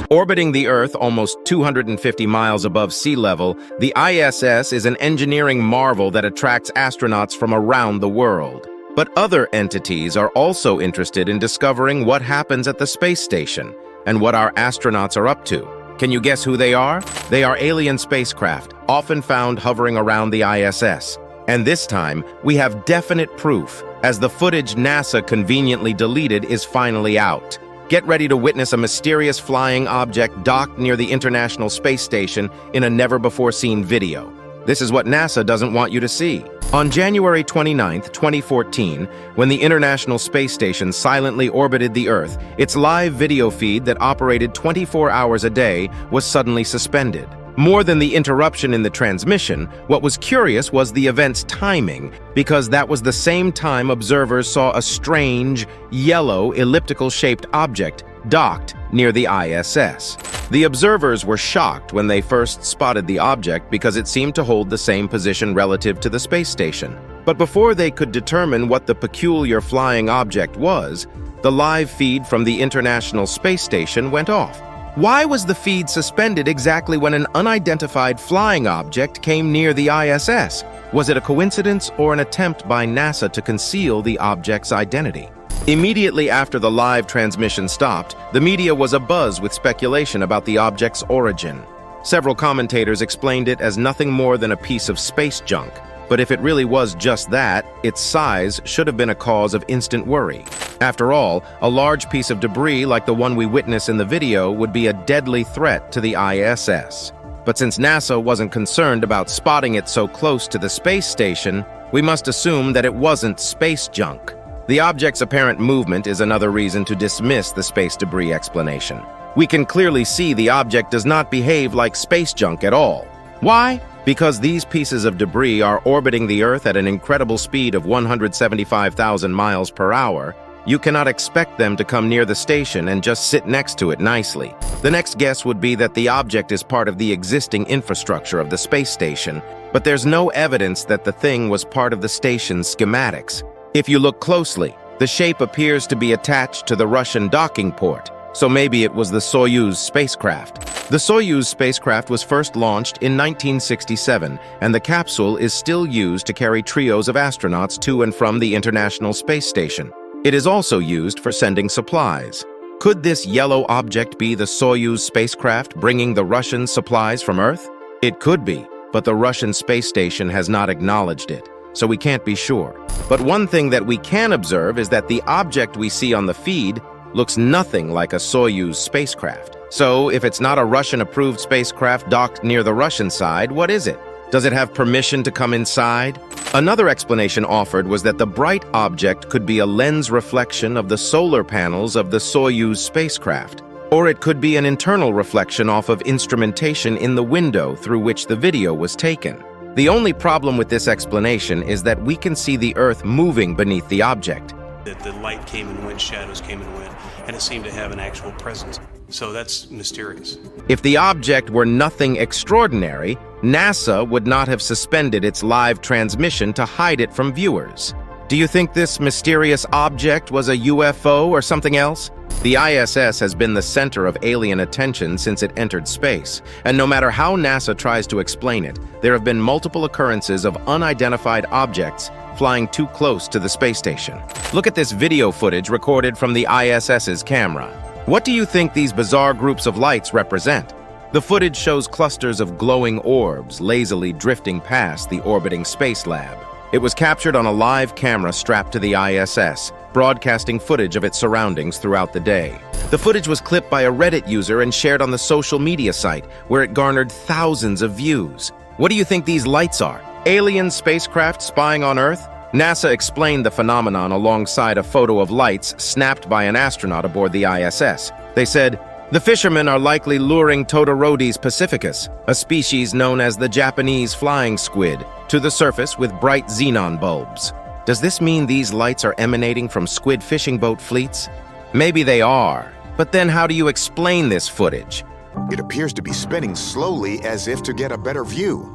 Orbiting the Earth almost 250 miles above sea level, the ISS is an engineering marvel that attracts astronauts from around the world. But other entities are also interested in discovering what happens at the space station and what our astronauts are up to. Can you guess who they are? They are alien spacecraft, often found hovering around the ISS. And this time, we have definite proof, as the footage NASA conveniently deleted is finally out. Get ready to witness a mysterious flying object docked near the International Space Station in a never-before-seen video. This is what NASA doesn't want you to see. On January 29, 2014, when the International Space Station silently orbited the Earth, its live video feed that operated 24 hours a day was suddenly suspended. More than the interruption in the transmission, what was curious was the event's timing, because that was the same time observers saw a strange, yellow, elliptical-shaped object docked near the ISS. The observers were shocked when they first spotted the object because it seemed to hold the same position relative to the space station. But before they could determine what the peculiar flying object was, the live feed from the International Space Station went off. Why was the feed suspended exactly when an unidentified flying object came near the ISS? Was it a coincidence or an attempt by NASA to conceal the object's identity? Immediately after the live transmission stopped, the media was abuzz with speculation about the object's origin. Several commentators explained it as nothing more than a piece of space junk. But if it really was just that, its size should have been a cause of instant worry. After all, a large piece of debris like the one we witness in the video would be a deadly threat to the ISS. But since NASA wasn't concerned about spotting it so close to the space station, we must assume that it wasn't space junk. The object's apparent movement is another reason to dismiss the space debris explanation. We can clearly see the object does not behave like space junk at all. Why? Because these pieces of debris are orbiting the Earth at an incredible speed of 175,000 miles per hour, you cannot expect them to come near the station and just sit next to it nicely. The next guess would be that the object is part of the existing infrastructure of the space station, but there's no evidence that the thing was part of the station's schematics. If you look closely, the shape appears to be attached to the Russian docking port, so maybe it was the Soyuz spacecraft. The Soyuz spacecraft was first launched in 1967, and the capsule is still used to carry trios of astronauts to and from the International Space Station. It is also used for sending supplies. Could this yellow object be the Soyuz spacecraft bringing the Russian supplies from Earth? It could be, but the Russian space station has not acknowledged it, so we can't be sure. But one thing that we can observe is that the object we see on the feed looks nothing like a Soyuz spacecraft. So, if it's not a Russian-approved spacecraft docked near the Russian side, what is it? Does it have permission to come inside? Another explanation offered was that the bright object could be a lens reflection of the solar panels of the Soyuz spacecraft. Or it could be an internal reflection off of instrumentation in the window through which the video was taken. The only problem with this explanation is that we can see the Earth moving beneath the object. The light came and went, shadows came and went, and it seemed to have an actual presence. So that's mysterious. If the object were nothing extraordinary, NASA would not have suspended its live transmission to hide it from viewers. Do you think this mysterious object was a UFO or something else? The ISS has been the center of alien attention since it entered space, and no matter how NASA tries to explain it, there have been multiple occurrences of unidentified objects flying too close to the space station. Look at this video footage recorded from the ISS's camera. What do you think these bizarre groups of lights represent? The footage shows clusters of glowing orbs lazily drifting past the orbiting space lab. It was captured on a live camera strapped to the ISS, broadcasting footage of its surroundings throughout the day. The footage was clipped by a Reddit user and shared on the social media site, where it garnered thousands of views. What do you think these lights are? Alien spacecraft spying on Earth? NASA explained the phenomenon alongside a photo of lights snapped by an astronaut aboard the ISS. They said, "The fishermen are likely luring Todorodes pacificus, a species known as the Japanese flying squid, to the surface with bright xenon bulbs." Does this mean these lights are emanating from squid fishing boat fleets? Maybe they are, but then how do you explain this footage? It appears to be spinning slowly as if to get a better view.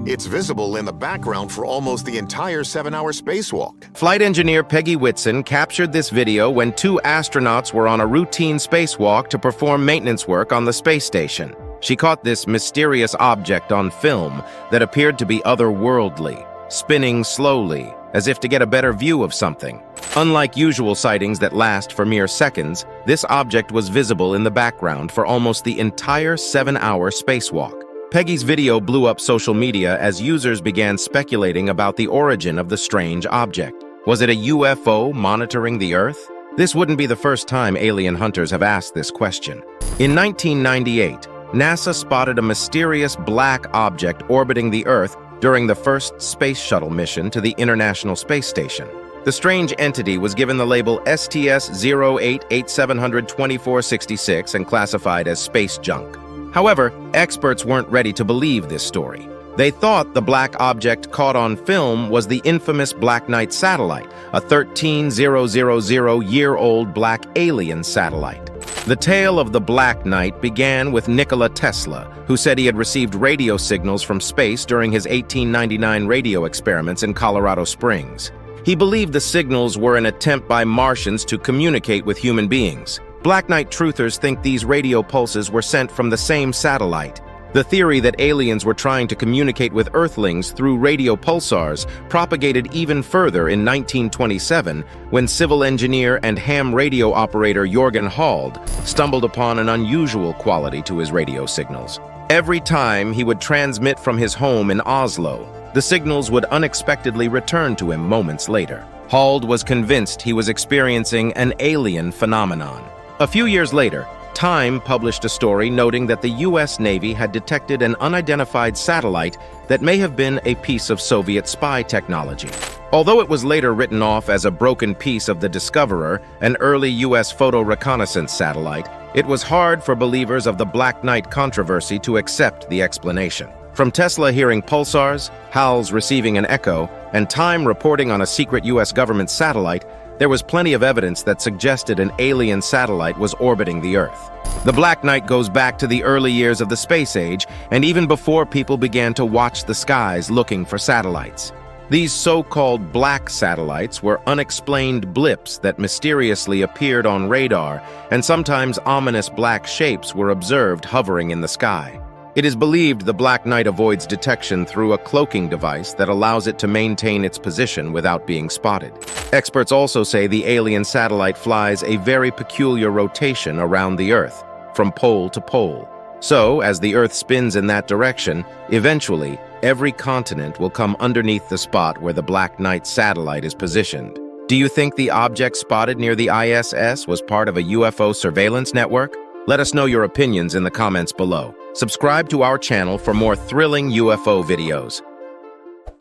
It's visible in the background for almost the entire 7-hour spacewalk. Flight engineer Peggy Whitson captured this video when 2 astronauts were on a routine spacewalk to perform maintenance work on the space station. She caught this mysterious object on film that appeared to be otherworldly, spinning slowly, as if to get a better view of something. Unlike usual sightings that last for mere seconds, this object was visible in the background for almost the entire 7-hour spacewalk. Peggy's video blew up social media as users began speculating about the origin of the strange object. Was it a UFO monitoring the Earth? This wouldn't be the first time alien hunters have asked this question. In 1998, NASA spotted a mysterious black object orbiting the Earth during the first space shuttle mission to the International Space Station. The strange entity was given the label STS-088700-2466 and classified as space junk. However, experts weren't ready to believe this story. They thought the black object caught on film was the infamous Black Knight satellite, a 13,000-year-old black alien satellite. The tale of the Black Knight began with Nikola Tesla, who said he had received radio signals from space during his 1899 radio experiments in Colorado Springs. He believed the signals were an attempt by Martians to communicate with human beings. Black Knight truthers think these radio pulses were sent from the same satellite. The theory that aliens were trying to communicate with Earthlings through radio pulsars propagated even further in 1927 when civil engineer and ham radio operator Jorgen Hald stumbled upon an unusual quality to his radio signals. Every time he would transmit from his home in Oslo, the signals would unexpectedly return to him moments later. Hald was convinced he was experiencing an alien phenomenon. A few years later, Time published a story noting that the U.S. Navy had detected an unidentified satellite that may have been a piece of Soviet spy technology. Although it was later written off as a broken piece of the Discoverer, an early U.S. photo reconnaissance satellite, it was hard for believers of the Black Knight controversy to accept the explanation. From Tesla hearing pulsars, Hal's receiving an echo, and Time reporting on a secret U.S. government satellite, there was plenty of evidence that suggested an alien satellite was orbiting the Earth. The Black Knight goes back to the early years of the space age, and even before people began to watch the skies looking for satellites. These so-called black satellites were unexplained blips that mysteriously appeared on radar, and sometimes ominous black shapes were observed hovering in the sky. It is believed the Black Knight avoids detection through a cloaking device that allows it to maintain its position without being spotted. Experts also say the alien satellite flies a very peculiar rotation around the Earth, from pole to pole. So, as the Earth spins in that direction, eventually, every continent will come underneath the spot where the Black Knight satellite is positioned. Do you think the object spotted near the ISS was part of a UFO surveillance network? Let us know your opinions in the comments below. Subscribe to our channel for more thrilling UFO videos.